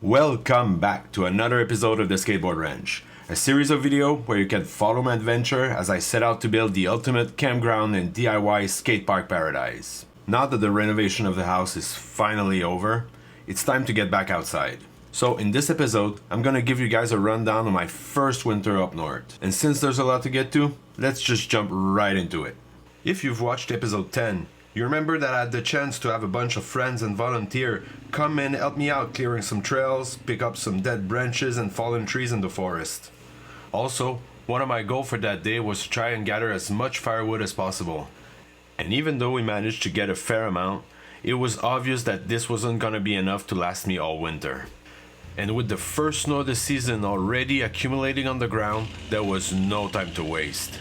Welcome back to another episode of the Skateboard Ranch, a series of videos where you can follow my adventure as I set out to build the ultimate campground and DIY skate park paradise. Now that the renovation of the house is finally over, it's time to get back outside. So in this episode, I'm gonna give you guys a rundown of my first winter up north. And since there's a lot to get to, let's just jump right into it. If you've watched episode 10, you remember that I had the chance to have a bunch of friends and volunteer come and help me out clearing some trails, pick up some dead branches and fallen trees in the forest. Also, one of my goals for that day was to try and gather as much firewood as possible. And even though we managed to get a fair amount, it was obvious that this wasn't gonna be enough to last me all winter. And with the first snow of the season already accumulating on the ground, there was no time to waste.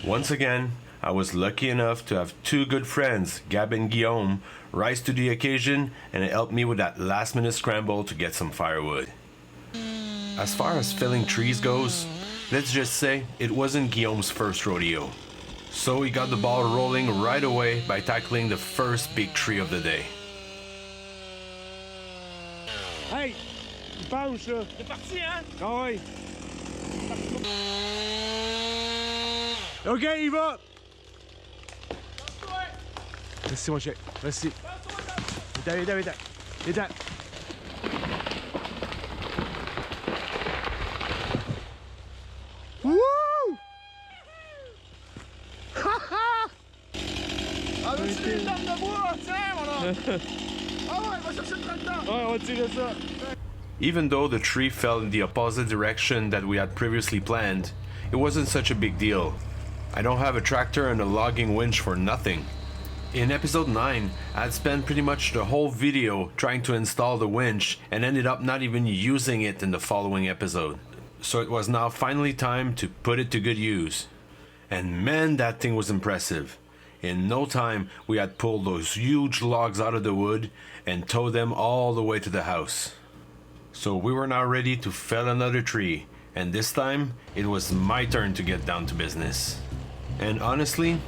Once again, I was lucky enough to have two good friends, Gab and Guillaume, rise to the occasion and help me with that last minute scramble to get some firewood. As far as felling trees goes, let's just say it wasn't Guillaume's first rodeo. So he got the ball rolling right away by tackling the first big tree of the day. Hey, il penche là. C'est parti, hein? Ah ouais. Ok, il va. Merci mon chien, merci. Viens. Wouh! Ah mais c'est une dame de bois, tiens voilà. Ah ouais, va chercher le tracteur. Ouais, on va tirer ça. Even though the tree fell in the opposite direction that we had previously planned, it wasn't such a big deal. I don't have a tractor and a logging winch for nothing. In episode 9, I had spent pretty much the whole video trying to install the winch and ended up not even using it in the following episode. So it was now finally time to put it to good use. And man, that thing was impressive. In no time, we had pulled those huge logs out of the wood and towed them all the way to the house. So we were now ready to fell another tree, and this time, it was my turn to get down to business. And honestly,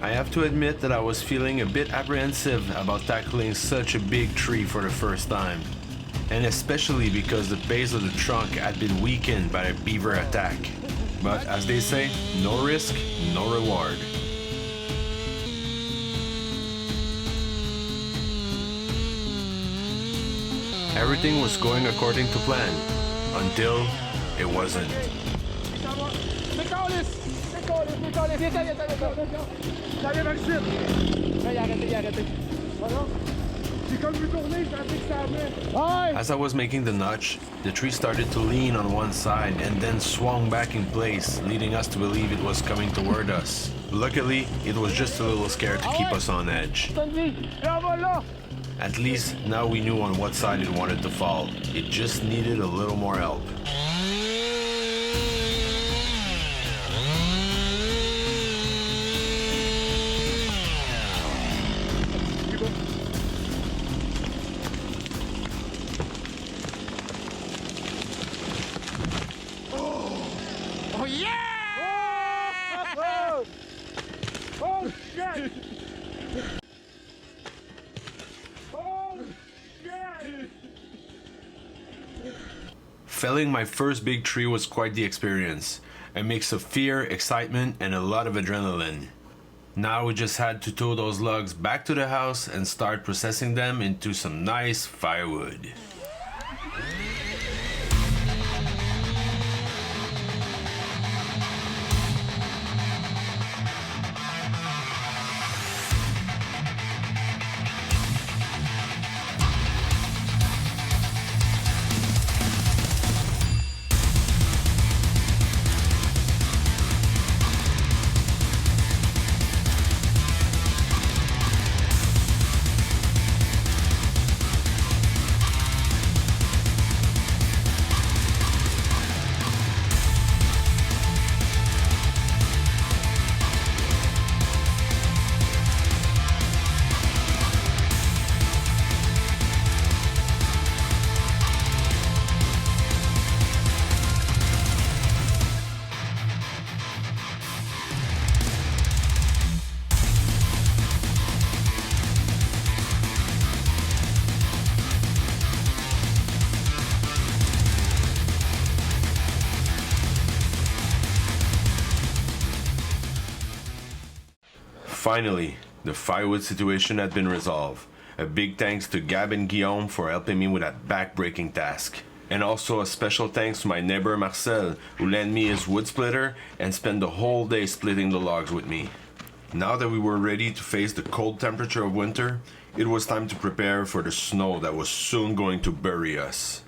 I have to admit that I was feeling a bit apprehensive about tackling such a big tree for the first time. And especially because the base of the trunk had been weakened by a beaver attack. But as they say, no risk, no reward. Everything was going according to plan, until it wasn't. As I was making the notch, the tree started to lean on one side and then swung back in place, leading us to believe it was coming toward us. Luckily, it was just a little scared to keep us on edge. At least now we knew on what side it wanted to fall. It just needed a little more help. Oh yeah! Oh shit! Felling my first big tree was quite the experience. A mix of fear, excitement, and a lot of adrenaline. Now we just had to tow those logs back to the house and start processing them into some nice firewood. Finally, the firewood situation had been resolved. A big thanks to Gab and Guillaume for helping me with that back-breaking task. And also a special thanks to my neighbor Marcel, who lent me his wood splitter and spent the whole day splitting the logs with me. Now that we were ready to face the cold temperature of winter, it was time to prepare for the snow that was soon going to bury us.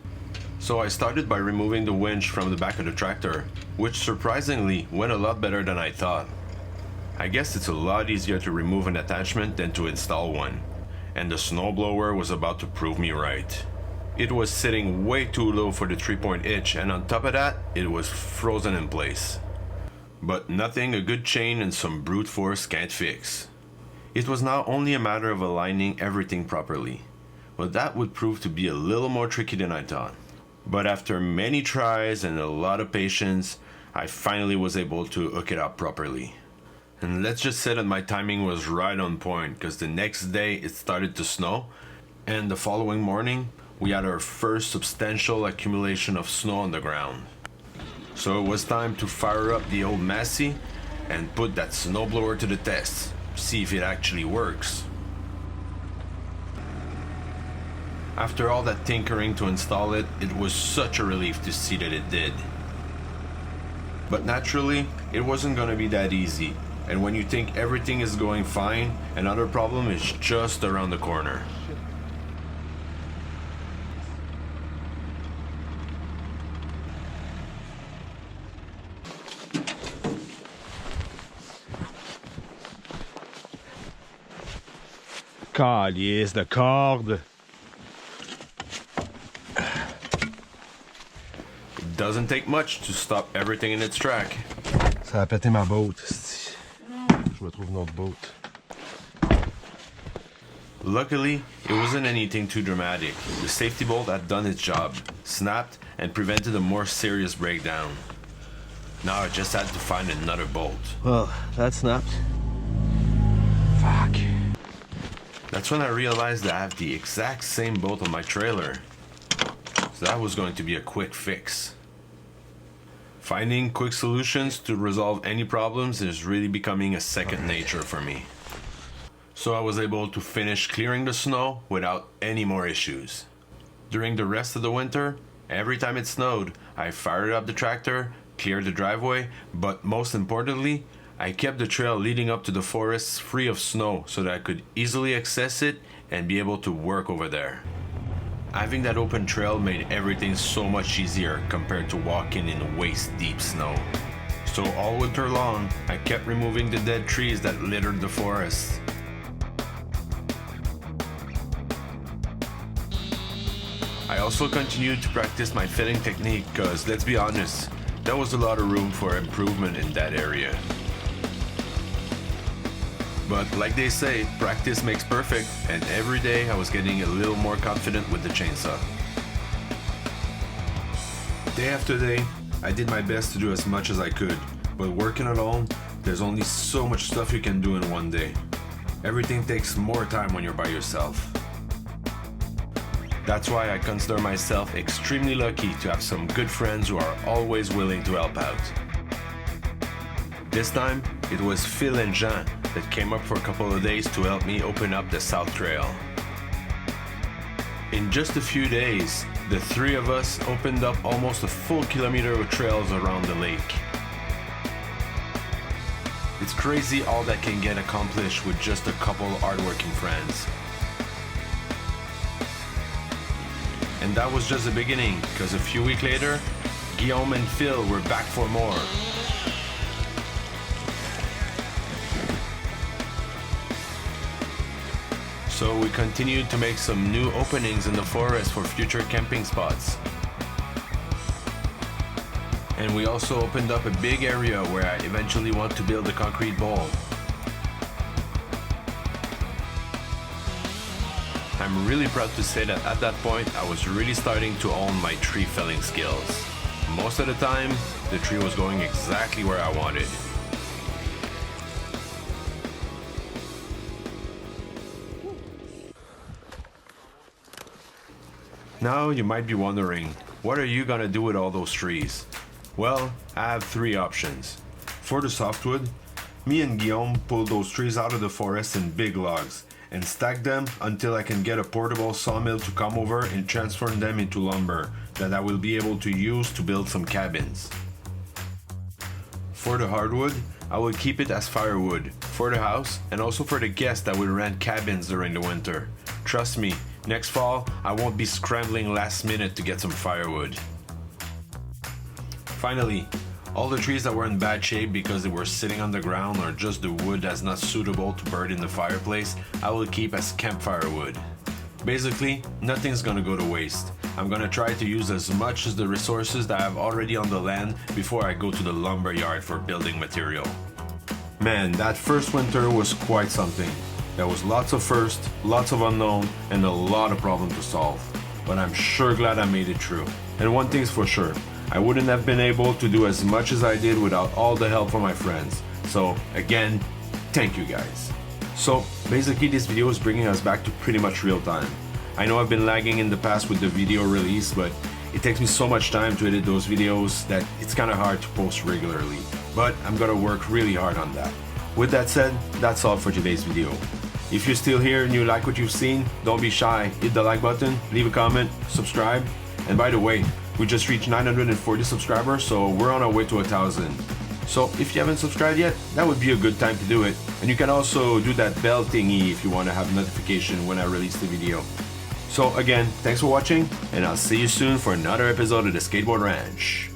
So I started by removing the winch from the back of the tractor, which surprisingly went a lot better than I thought. I guess it's a lot easier to remove an attachment than to install one, and the snowblower was about to prove me right. It was sitting way too low for the 3-point hitch, and on top of that, it was frozen in place. But nothing a good chain and some brute force can't fix. It was now only a matter of aligning everything properly. Well, that would prove to be a little more tricky than I thought. But after many tries and a lot of patience, I finally was able to hook it up properly. And let's just say that my timing was right on point, because the next day it started to snow, and the following morning we had our first substantial accumulation of snow on the ground. So it was time to fire up the old Massey and put that snowblower to the test, see if it actually works. After all that tinkering to install it, it was such a relief to see that it did. But naturally, it wasn't gonna be that easy. And when you think everything is going fine, another problem is just around the corner. Calice de corde. It doesn't take much to stop everything in its track. Ça a pété ma boat. Je me trouve une autre boat. Luckily, it wasn't anything too dramatic. The safety bolt had done its job, snapped, and prevented a more serious breakdown. Now I just had to find another bolt. Well, that snapped. Fuck. That's when I realized that I have the exact same bolt on my trailer. So that was going to be a quick fix. Finding quick solutions to resolve any problems is really becoming a second nature for me. So I was able to finish clearing the snow without any more issues. During the rest of the winter, every time it snowed, I fired up the tractor, cleared the driveway, but most importantly, I kept the trail leading up to the forest free of snow so that I could easily access it and be able to work over there. Having that open trail made everything so much easier compared to walking in waist-deep snow. So all winter long, I kept removing the dead trees that littered the forest. I also continued to practice my filling technique because, let's be honest, there was a lot of room for improvement in that area. But like they say, practice makes perfect, and every day I was getting a little more confident with the chainsaw. Day after day, I did my best to do as much as I could, but working alone, there's only so much stuff you can do in one day. Everything takes more time when you're by yourself. That's why I consider myself extremely lucky to have some good friends who are always willing to help out. This time, it was Phil and Jean that came up for a couple of days to help me open up the South Trail. In just a few days, the three of us opened up almost a full kilometer of trails around the lake. It's crazy all that can get accomplished with just a couple hardworking friends. And that was just the beginning, because a few weeks later, Guillaume and Phil were back for more. So we continued to make some new openings in the forest for future camping spots. And we also opened up a big area where I eventually want to build a concrete bowl. I'm really proud to say that at that point I was really starting to own my tree felling skills. Most of the time, the tree was going exactly where I wanted. Now you might be wondering, what are you gonna do with all those trees? Well, I have three options. For the softwood, Me and Guillaume pulled those trees out of the forest in big logs and stacked them until I can get a portable sawmill to come over and transform them into lumber that I will be able to use to build some cabins. For the hardwood, I will keep it as firewood for the house and also for the guests that will rent cabins during the winter. Trust me, next fall I won't be scrambling last minute to get some firewood. Finally, all the trees that were in bad shape because they were sitting on the ground or just the wood that's not suitable to burn in the fireplace, I will keep as campfire wood. Basically, nothing's gonna go to waste. I'm gonna try to use as much as the resources that I have already on the land before I go to the lumber yard for building material. Man, that first winter was quite something. There was lots of first, lots of unknown, and a lot of problems to solve. But I'm sure glad I made it through. And one thing's for sure, I wouldn't have been able to do as much as I did without all the help from my friends. So again, thank you guys. So basically this video is bringing us back to pretty much real time. I know I've been lagging in the past with the video release, but it takes me so much time to edit those videos that it's kind of hard to post regularly. But I'm gonna work really hard on that. With that said, that's all for today's video. If you're still here and you like what you've seen, don't be shy. Hit the like button, leave a comment, subscribe. And by the way, we just reached 940 subscribers, so we're on our way to 1,000. So if you haven't subscribed yet, that would be a good time to do it. And you can also do that bell thingy if you want to have notification when I release the video. So again, thanks for watching, and I'll see you soon for another episode of the Skateboard Ranch.